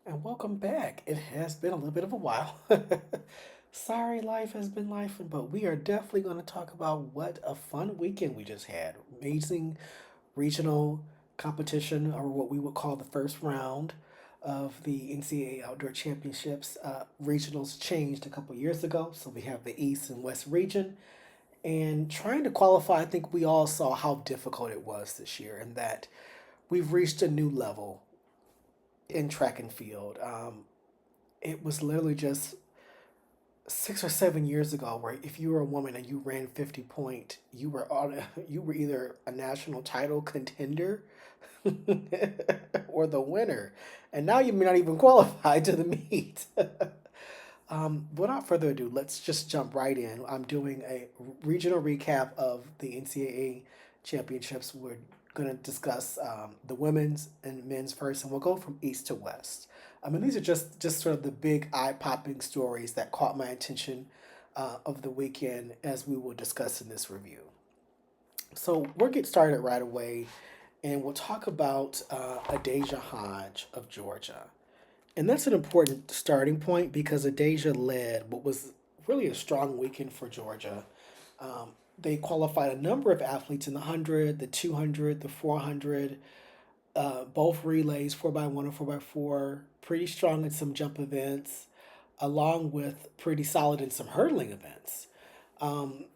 And welcome back. It has been a little bit of a while. Sorry, life has been life, but we are definitely going to talk about what a fun weekend we just had. Amazing regional competition, or what we would call the first round of the NCAA Outdoor Championships. Regionals changed a couple years ago, so we have the East and West region. And trying to qualify, I think we all saw how difficult it was this year, and that we've reached a new level in track and field. It was literally just 6 or 7 years ago where if you were a woman and you ran 50 point, you were either a national title contender or the winner, and now you may not even qualify to the meet. Without further ado, let's just jump right in. I'm doing a regional recap of the NCAA championships. We're going to discuss the women's and men's first, and we'll go from east to west. I mean, these are just sort of the big eye popping stories that caught my attention of the weekend, as we will discuss in this review. So we'll get started right away, and we'll talk about Adaejah Hodge of Georgia. And that's an important starting point because Adaejah led what was really a strong weekend for Georgia. Um, they qualified a number of athletes in the 100, the 200, the 400, both relays, 4x1 and 4x4, pretty strong in some jump events, along with pretty solid in some hurdling events. Um,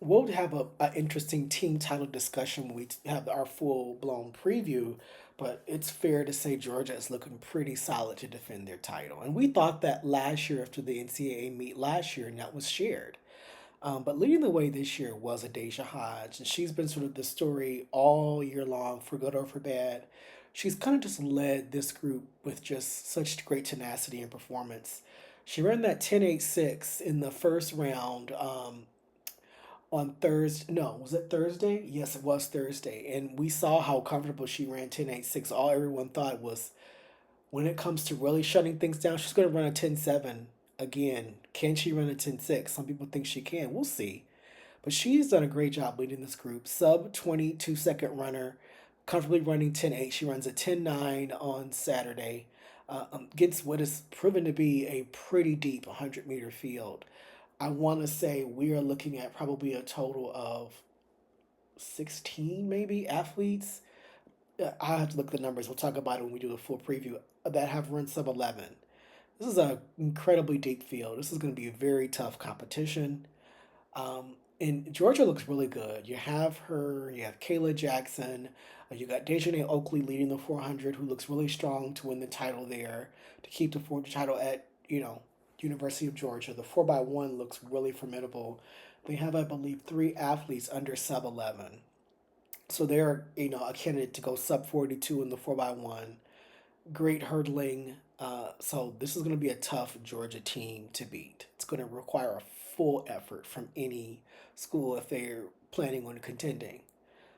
we'll have a interesting team title discussion when we have our full blown preview. But it's fair to say Georgia is looking pretty solid to defend their title. And we thought that last year after the NCAA meet last year, and that was shared. But leading the way this year was Adaejah Hodge, and she's been sort of the story all year long, for good or for bad. She's kind of just led this group with just such great tenacity and performance. She ran that 10.86 in the first round on Thursday. No, was it Thursday? Yes, it was Thursday. And we saw how comfortable she ran 10.86. All everyone thought was when it comes to really shutting things down, she's going to run a 10.7 again. Can she run a 10.6? Some people think she can. We'll see. But she's done a great job leading this group. Sub 22-second runner, comfortably running 10.8. She runs a 10.9 on Saturday against what has proven to be a pretty deep 100-meter field. I want to say we are looking at probably a total of 16 maybe athletes. I'll have to look at the numbers. We'll talk about it when we do a full preview that have run sub 11. This is an incredibly deep field. This is going to be a very tough competition. And Georgia looks really good. You have her, you have Kayla Jackson, you got Dejanay Oakley leading the 400, who looks really strong to win the title there, to keep the 400 title at, University of Georgia. The 4x1 looks really formidable. They have, I believe, three athletes under sub 11. So they're, a candidate to go sub 42 in the 4x1. Great hurdling. So this is going to be a tough Georgia team to beat. It's going to require a full effort from any school if they're planning on contending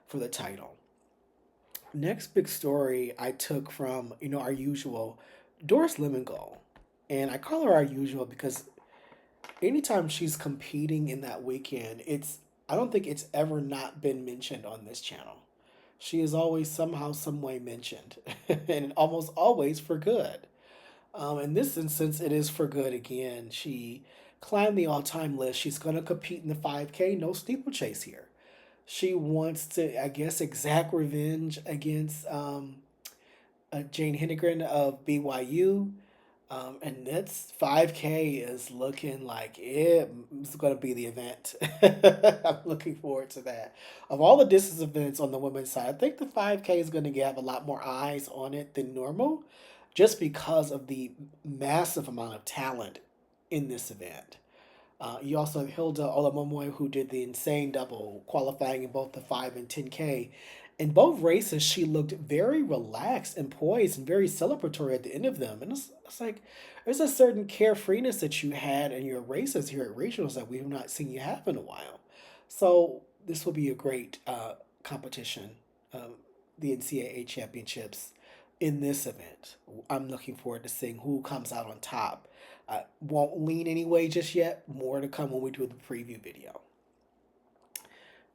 for the title. Next big story I took from, our usual Doris Lemongold. And I call her our usual because anytime she's competing in that weekend, I don't think it's ever not been mentioned on this channel. She is always somehow, some way mentioned, and almost always for good. In this instance, it is for good again. She climbed the all-time list. She's going to compete in the 5K. No steeplechase here. She wants to, I guess, exact revenge against Jane Hennegren of BYU. And that's 5K is looking like it's going to be the event. I'm looking forward to that. Of all the distance events on the women's side, I think the 5K is going to have a lot more eyes on it than normal, just because of the massive amount of talent in this event. You also have Hilda Olamomoy, who did the insane double, qualifying in both the 5 and 10K. In both races, she looked very relaxed and poised and very celebratory at the end of them. And it's like, there's a certain carefreeness that you had in your races here at regionals that we have not seen you have in a while. So this will be a great competition, the NCAA championships in this event. I'm looking forward to seeing who comes out on top. I won't lean anyway just yet. More to come when we do the preview video.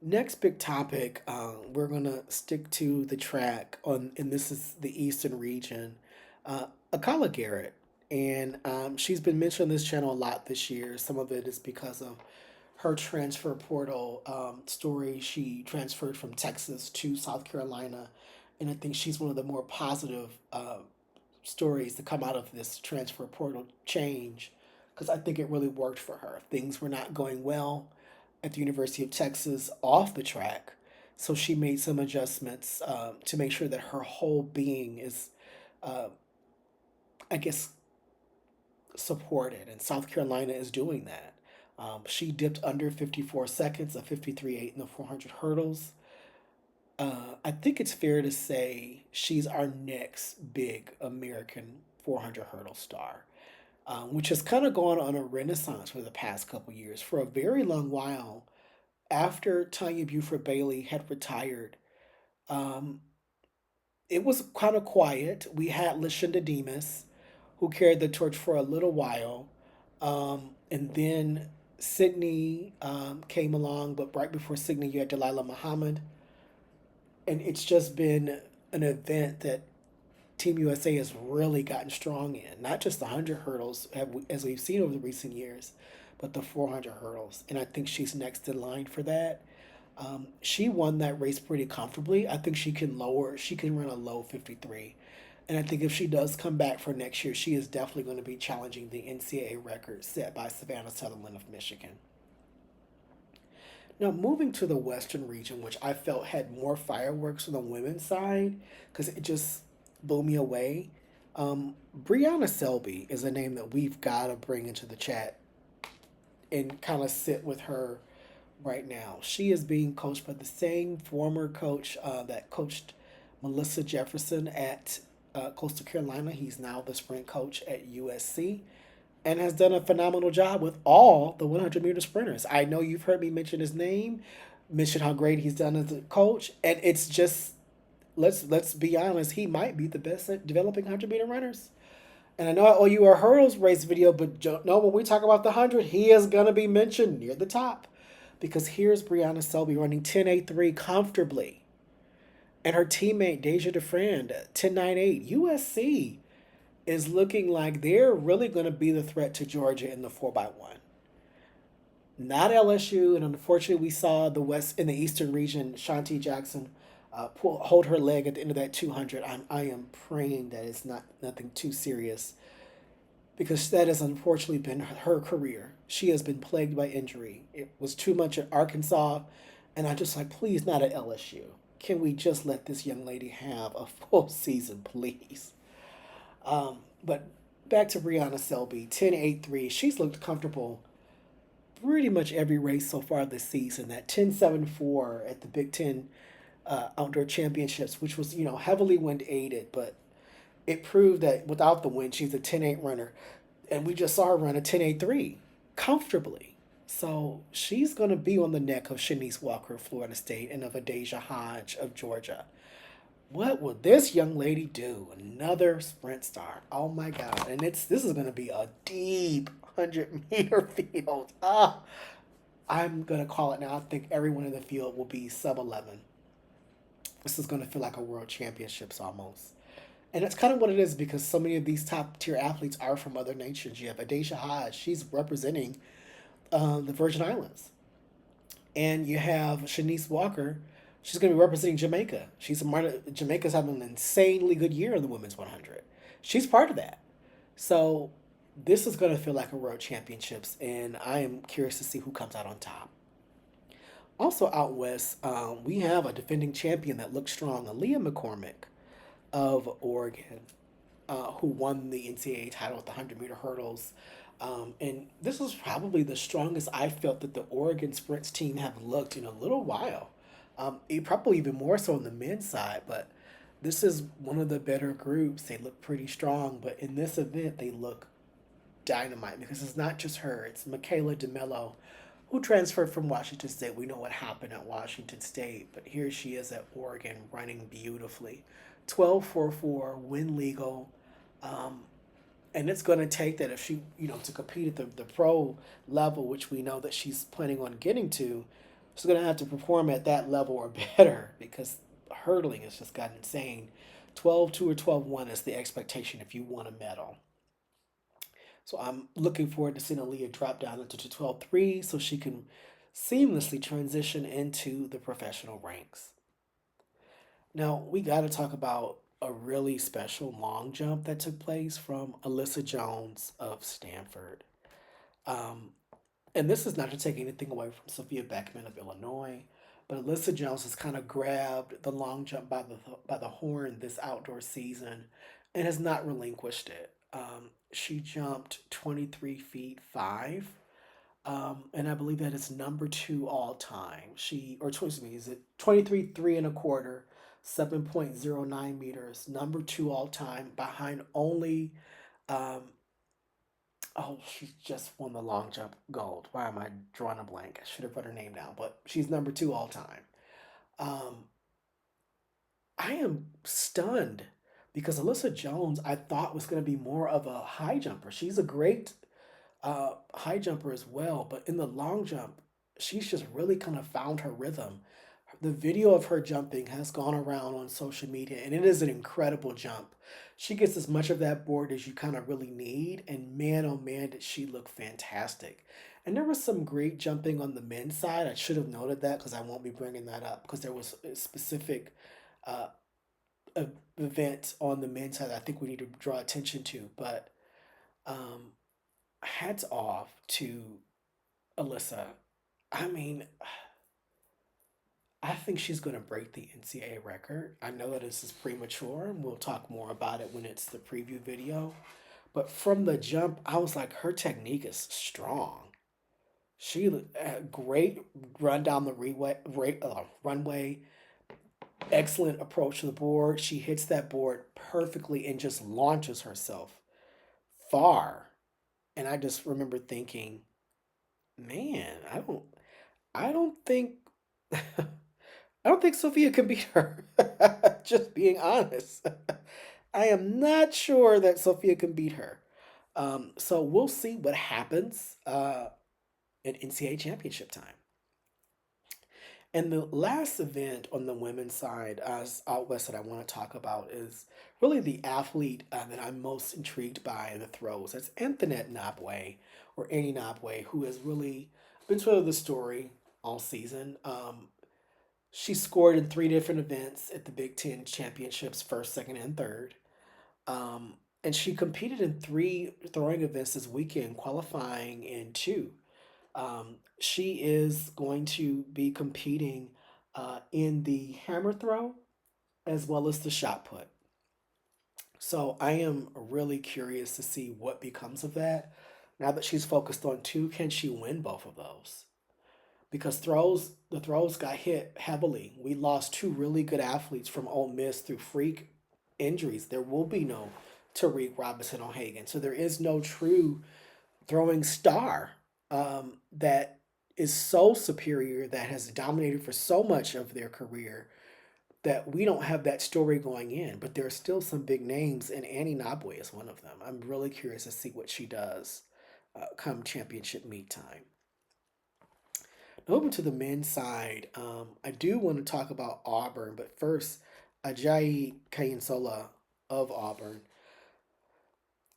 Next big topic, we're gonna stick to the track on, and this is the Eastern region. Akala Garrett. And she's been mentioned on this channel a lot this year. Some of it is because of her transfer portal story. She transferred from Texas to South Carolina. And I think she's one of the more positive stories to come out of this transfer portal change because I think it really worked for her. Things were not going well at the University of Texas off the track. So she made some adjustments to make sure that her whole being is, uh, I guess, supported. And South Carolina is doing that. She dipped under 54 seconds, a 53.8 in the 400 hurdles. I think it's fair to say she's our next big American 400 hurdle star, which has kind of gone on a renaissance for the past couple years. For a very long while, after Tanya Buford Bailey had retired, um, it was kind of quiet. We had Lashonda Demas, who carried the torch for a little while, and then Sydney came along, but right before Sydney, you had Delilah Muhammad, and it's just been an event that Team USA has really gotten strong in. Not just the 100 hurdles, as we've seen over the recent years, but the 400 hurdles. And I think she's next in line for that. She won that race pretty comfortably. I think she can run a low 53. And I think if she does come back for next year, she is definitely going to be challenging the NCAA record set by Savannah Sutherland of Michigan. Now, moving to the Western region, which I felt had more fireworks on the women's side, because it just blew me away. Brianna Selby is a name that we've got to bring into the chat and kind of sit with her right now. She is being coached by the same former coach that coached Melissa Jefferson at Coastal Carolina. He's now the sprint coach at USC and has done a phenomenal job with all the 100-meter sprinters. I know you've heard me mention his name, mention how great he's done as a coach, and it's just let's be honest, he might be the best at developing 100-meter runners. And I know I owe you a hurdles race video, but no, when we talk about the 100, he is going to be mentioned near the top. Because here's Brianna Selby running 10.83 comfortably. And her teammate, Deja DeFrand, 10.98. USC is looking like they're really going to be the threat to Georgia in the 4x1. Not LSU, and unfortunately we saw in the Eastern region, Shanti Jackson hold her leg at the end of that 200. I am praying that it's nothing too serious because that has unfortunately been her career. She has been plagued by injury. It was too much at Arkansas, and I just like, please, not at LSU. Can we just let this young lady have a full season, please? But back to Brianna Selby, 10.83. She's looked comfortable pretty much every race so far this season. That 10.74 at the Big Ten Outdoor Championships, which was, heavily wind aided, but it proved that without the wind, she's a 10.8 runner. And we just saw her run a 10.83 comfortably. So she's going to be on the neck of Shanice Walker of Florida State and of Adaejah Hodge of Georgia. What will this young lady do? Another sprint star. Oh my God. And this is going to be a deep 100-meter field. I'm going to call it now. I think everyone in the field will be sub 11. This is going to feel like a world championships almost. And that's kind of what it is because so many of these top tier athletes are from other nations. You have Adaejah Hodge. She's representing the Virgin Islands. And you have Shanice Walker. She's going to be representing Jamaica. Jamaica's having an insanely good year in the women's 100. She's part of that. So this is going to feel like a world championships, and I am curious to see who comes out on top. Also out west, we have a defending champion that looks strong, Aaliyah McCormick of Oregon, who won the NCAA title at the 100-meter hurdles. And this was probably the strongest I felt that the Oregon sprints team have looked in a little while. Probably even more so on the men's side, but this is one of the better groups. They look pretty strong, but in this event, they look dynamite because it's not just her. It's Michaela DeMello, who transferred from Washington State. We know what happened at Washington State, but here she is at Oregon running beautifully. 12.44, win legal. And it's going to take that if she, to compete at the pro level, which we know that she's planning on getting to, she's going to have to perform at that level or better because hurdling has just gotten insane. 12-2 or 12-1 is the expectation if you want a medal. So I'm looking forward to seeing Aaliyah drop down into the 12-3 so she can seamlessly transition into the professional ranks. Now, we got to talk about a really special long jump that took place from Alyssa Jones of Stanford. Um, and this is not to take anything away from Sophia Beckman of Illinois, but Alyssa Jones has kind of grabbed the long jump by the horn this outdoor season and has not relinquished it. She jumped 23 feet 5, and I believe that is number two all time. Excuse me, is it 23 3 and a quarter, 7.09 meters, number two all time, behind only um, oh, she just won the long jump gold. Why am I drawing a blank? I should have put her name down, but she's number two all time. Um, I am stunned because Alyssa Jones, I thought was going to be more of a high jumper. She's a great high jumper as well, but in the long jump, she's just really kind of found her rhythm. The video of her jumping has gone around on social media, and it is an incredible jump. She gets as much of that board as you kind of really need, and man, oh man, did she look fantastic. And there was some great jumping on the men's side. I should have noted that because I won't be bringing that up because there was a specific uh, event on the men's side that I think we need to draw attention to. But um, hats off to Alyssa. I mean, I think she's going to break the NCAA record. I know that this is premature, and we'll talk more about it when it's the preview video. But from the jump, I was like, her technique is strong. She great run down the runway, excellent approach to the board. She hits that board perfectly and just launches herself far. And I just remember thinking, man, I don't think I don't think Sophia can beat her. Just being honest. I am not sure that Sophia can beat her. So we'll see what happens at NCAA championship time. And the last event on the women's side, as out west, that I want to talk about is really the athlete that I'm most intrigued by in the throws. That's Anthonett Nabwe, or Annie Nabwe, who has really been sort of the story all season. She scored in three different events at the Big Ten championships, first, second, and third. And she competed in three throwing events this weekend, qualifying in two. She is going to be competing in the hammer throw as well as the shot put. So I am really curious to see what becomes of that. Now that she's focused on two, can she win both of those? Because the throws got hit heavily. We lost two really good athletes from Ole Miss through freak injuries. There will be no Tariq Robinson O'Hagan. So there is no true throwing star that is so superior, that has dominated for so much of their career, that we don't have that story going in. But there are still some big names, and Annie Nabwe is one of them. I'm really curious to see what she does come championship meet time. Over to the men's side, I do want to talk about Auburn, but first, Ajayi Kayinsola of Auburn,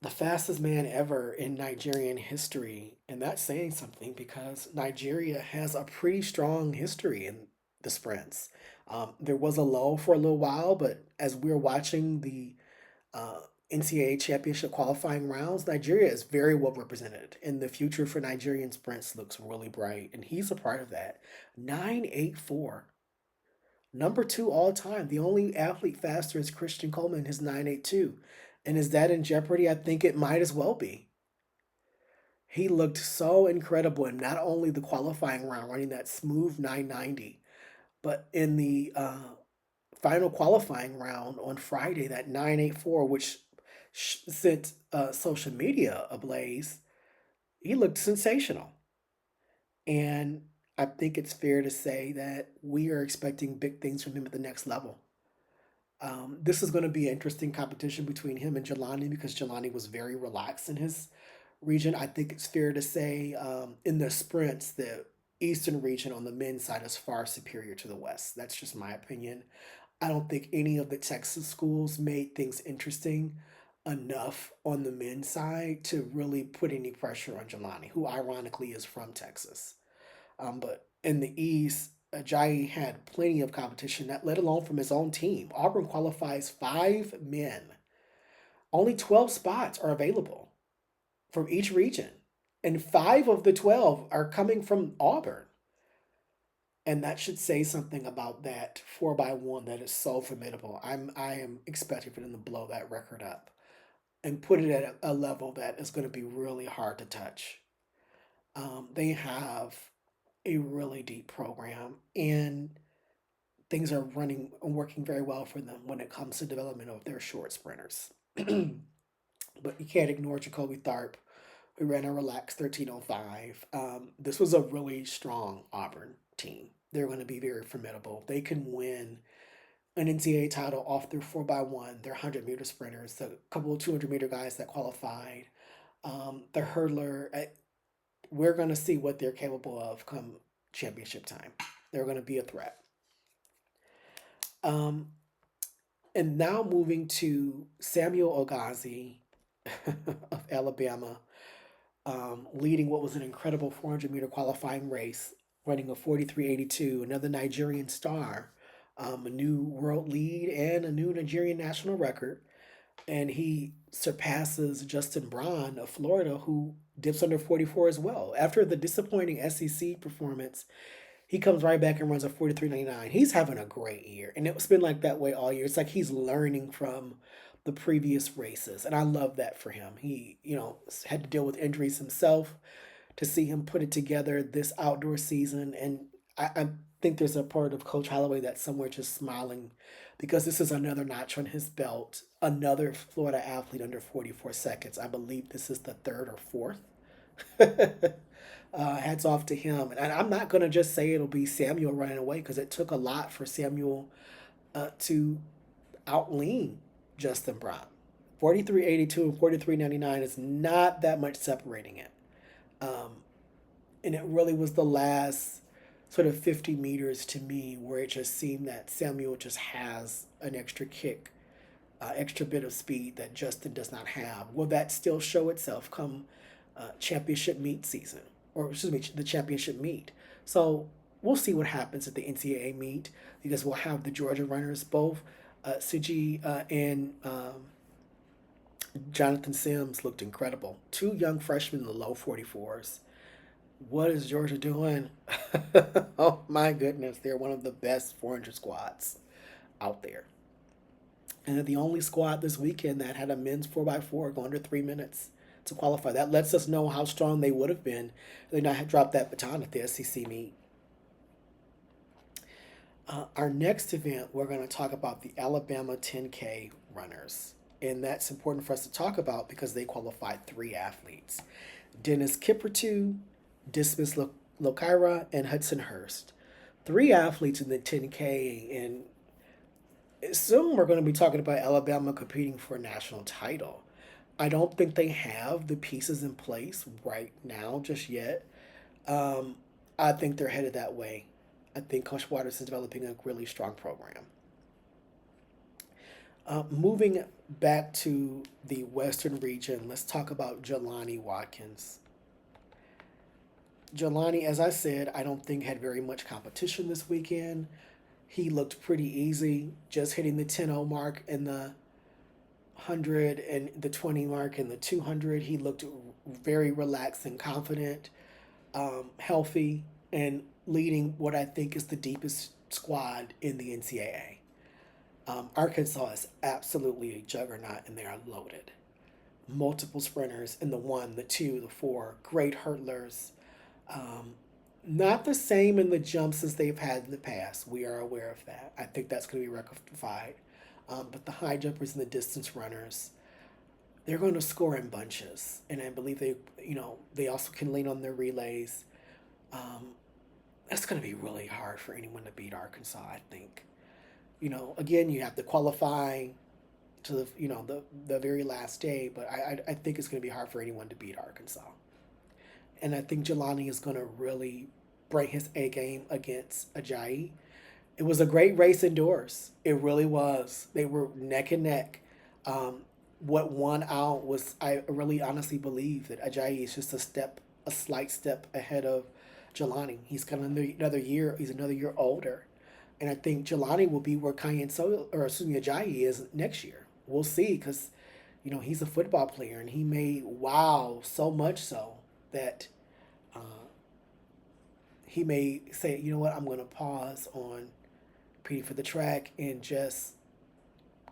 the fastest man ever in Nigerian history. And that's saying something because Nigeria has a pretty strong history in the sprints. There was a lull for a little while, but as we're watching the uh, NCAA championship qualifying rounds, Nigeria is very well represented. And the future for Nigerian sprints looks really bright. And he's a part of that. 9.84. Number two all time. The only athlete faster is Christian Coleman, his 9.82. And is that in jeopardy? I think it might as well be. He looked so incredible in not only the qualifying round, running that smooth 990, but in the final qualifying round on Friday, that 984, which sent social media ablaze. He looked sensational. And I think it's fair to say that we are expecting big things from him at the next level. This is going to be an interesting competition between him and Jelani because Jelani was very relaxed in his region. I think it's fair to say in the sprints, the Eastern region on the men's side is far superior to the West. That's just my opinion. I don't think any of the Texas schools made things interesting enough on the men's side to really put any pressure on Jelani, who ironically is from Texas. But in the East, Ajayi had plenty of competition, that let alone from his own team. Auburn qualifies 5 men. Only 12 spots are available from each region, and 5 of the 12 are coming from Auburn. And that should say something about that 4x1 that is so formidable. I am expecting for them to blow that record up and put it at a level that is going to be really hard to touch. They have a really deep program, and things are running and working very well for them when it comes to development of their short sprinters. But you can't ignore Jacoby Tharp, who ran a relaxed 13:05. This was a really strong Auburn team. They're going to be very formidable. They can win an NCAA title off their 4x1, their 100-meter sprinters, a couple of 200-meter guys that qualified, the hurdler. We're going to see what they're capable of come championship time. They're going to be a threat. Um, and now moving to Samuel Ogazi of Alabama, leading what was an incredible 400-meter qualifying race, running a 43:82. Another Nigerian star, a new world lead and a new Nigerian national record. And he surpasses Justin Braun of Florida, who dips under 44 as well. After the disappointing SEC performance, he comes right back and runs a 43:99. He's having a great year. And it's been like that way all year. It's like he's learning from the previous races. And I love that for him. He, had to deal with injuries himself to see him put it together this outdoor season. And I think there's a part of Coach Holloway that's somewhere just smiling because this is another notch on his belt. Another Florida athlete under 44 seconds. I believe this is the third or fourth. Hats off to him. And I'm not going to just say it'll be Samuel running away because it took a lot for Samuel to outlean Justin Brown. 43:82 and 43:99 is not that much separating it. Um, and it really was the last sort of 50 meters to me where it just seemed that Samuel just has an extra kick, extra bit of speed that Justin does not have. Will that still show itself come championship meet season? Or, excuse me, the championship meet? So we'll see what happens at the NCAA meet because we'll have the Georgia runners, both Siji and Jonathan Sims looked incredible. Two young freshmen in the low 44s. What is Georgia doing? Oh my goodness, they're one of the best 400 squads out there. And they're the only squad this weekend that had a men's 4x4 go under 3 minutes to qualify. That lets us know how strong they would have been if they not had dropped that baton at the SEC meet. Our next event, we're going to talk about the Alabama 10K runners. And that's important for us to talk about because they qualified 3 athletes. Dennis Kippertu, Dismas Lokira, and Hudson Hurst. 3 athletes in the 10K, and soon we're going to be talking about Alabama competing for a national title. I don't think they have the pieces in place right now just yet. Um, I think they're headed that way. I think Coach Waters is developing a really strong program. Moving back to the Western region, let's talk about Jelani Watkins. Jelani, as I said, I don't think had very much competition this weekend. He looked pretty easy, just hitting the 10-0 mark in the 100 and the 20 mark in the 200. He looked very relaxed and confident, healthy, and leading what I think is the deepest squad in the NCAA. Arkansas is absolutely a juggernaut, and they are loaded. Multiple sprinters in the 1, the 2, the 4, great hurdlers. Um, Not the same in the jumps as they've had in the past. We are aware of that. I think that's going to be rectified. But the high jumpers and the distance runners, they're going to score in bunches, and I believe they also can lean on their relays. Um, that's going to be really hard for anyone to beat Arkansas. I think. Again, you have to qualify to the very last day, but I think it's going to be hard for anyone to beat Arkansas. And I think Jelani is going to really bring his A game against Ajayi. It was a great race in Doris. It really was. They were neck and neck. Um, what won out was, I really honestly believe that Ajayi is just a slight step ahead of Jelani. He's got another year. He's another year older, and I think Jelani will be where Ajayi is next year. We'll see, because he's a football player, and he may wow so much so that uh, he may say, you know what, I'm going to pause on competing for the track and just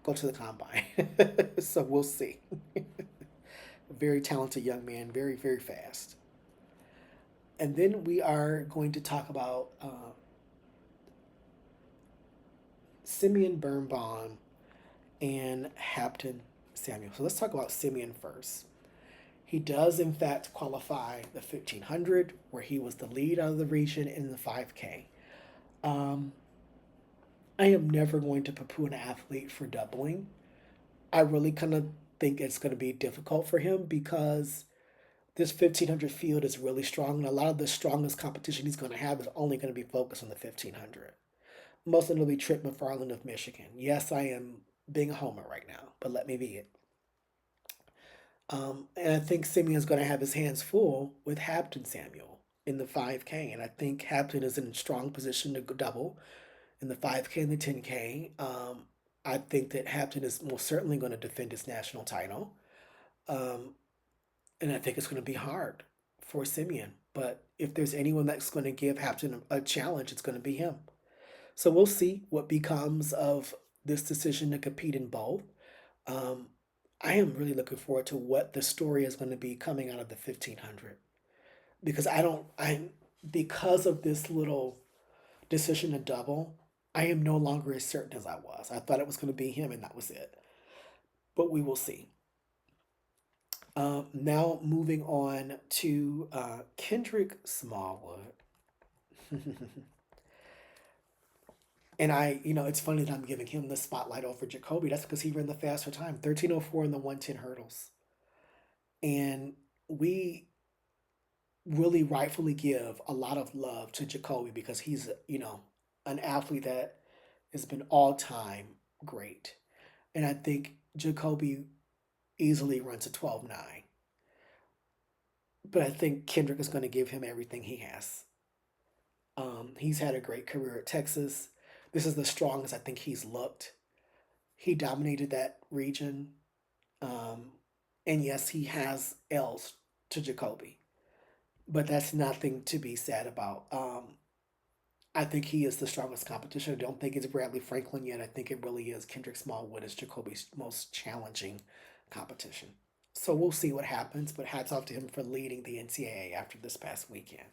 go to the combine. So we'll see. Very talented young man, very, very fast. And then we are going to talk about Simeon Birnbaum and Habtom Samuel. So let's talk about Simeon first. He does, in fact, qualify the 1500, where he was the lead out of the region in the 5K. Um, I am never going to poo-poo an athlete for doubling. I really kind of think it's going to be difficult for him, because this 1500 field is really strong, and a lot of the strongest competition he's going to have is only going to be focused on the 1500. Most notably, Trip McFarland of Michigan. Yes, I am being a homer right now, but let me be it. And I think Simeon's going to have his hands full with Habtom Samuel in the 5K, and I think Habtom is in a strong position to double in the 5K and the 10K. I think that Habtom is most certainly going to defend his national title. Um, and I think it's going to be hard for Simeon. But if there's anyone that's going to give Habtom a challenge, it's going to be him. So we'll see what becomes of this decision to compete in both. Um, I am really looking forward to what the story is going to be coming out of the 1500, because because of this little decision to double, I am no longer as certain as I was. I thought it was going to be him, and that was it. But we will see. Now moving on to Kendrick Smallwood. And it's funny that I'm giving him the spotlight over Jacoby. That's because he ran the faster time, 13:04 in the 110 hurdles. And we really rightfully give a lot of love to Jacoby, because he's, an athlete that has been all time great. And I think Jacoby easily runs a 12:9. But I think Kendrick is going to give him everything he has. He's had a great career at Texas. This is the strongest I think he's looked. He dominated that region. Um, and yes, he has L's to Jacoby, but that's nothing to be sad about. I think he is the strongest competition. I don't think it's Bradley Franklin yet. I think it really is Kendrick Smallwood as Jacoby's most challenging competition. So we'll see what happens, but hats off to him for leading the NCAA after this past weekend.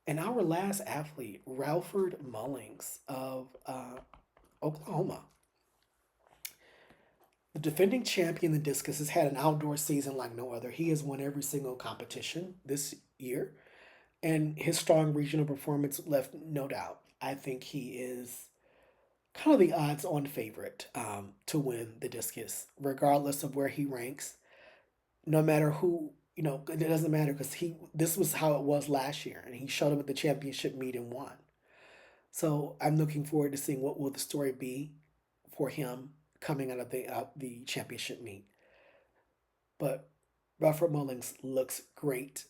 And our last athlete, Ralford Mullings of Oklahoma. The defending champion, the discus, has had an outdoor season like no other. He has won every single competition this year, and his strong regional performance left no doubt. I think he is kind of the odds-on favorite to win the discus, regardless of where he ranks. No matter who, it doesn't matter, because this was how it was last year, and he showed up at the championship meet and won. So I'm looking forward to seeing what will the story be for him coming out of the championship meet. But Ralford Mullings looks great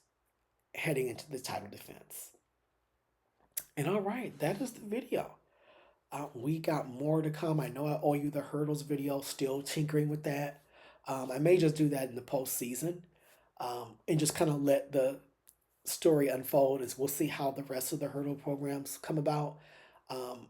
heading into the title defense. And all right, that is the video. We got more to come. I know I owe you the hurdles video, still tinkering with that. I may just do that in the postseason, and just kind of let the story unfold, as we'll see how the rest of the hurdle programs come about. Um,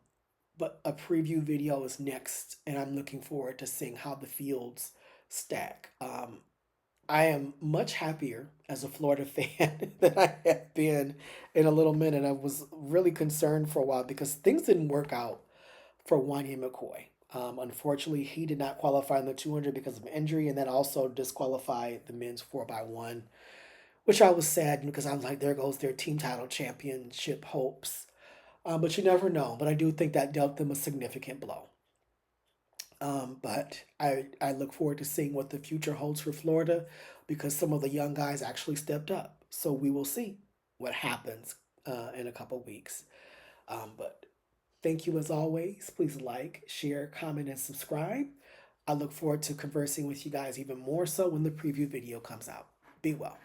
but a preview video is next, and I'm looking forward to seeing how the fields stack. I am much happier as a Florida fan than I have been in a little minute. I was really concerned for a while because things didn't work out for Wanya McCoy. Unfortunately, he did not qualify in the 200 because of injury, and that also disqualified the men's 4x1, which I was sad because I was like, there goes their team title championship hopes. But you never know. But I do think that dealt them a significant blow. But I look forward to seeing what the future holds for Florida, because some of the young guys actually stepped up. So we will see what happens in a couple weeks. But Thank you as always. Please like, share, comment, and subscribe. I look forward to conversing with you guys even more so when the preview video comes out. Be well.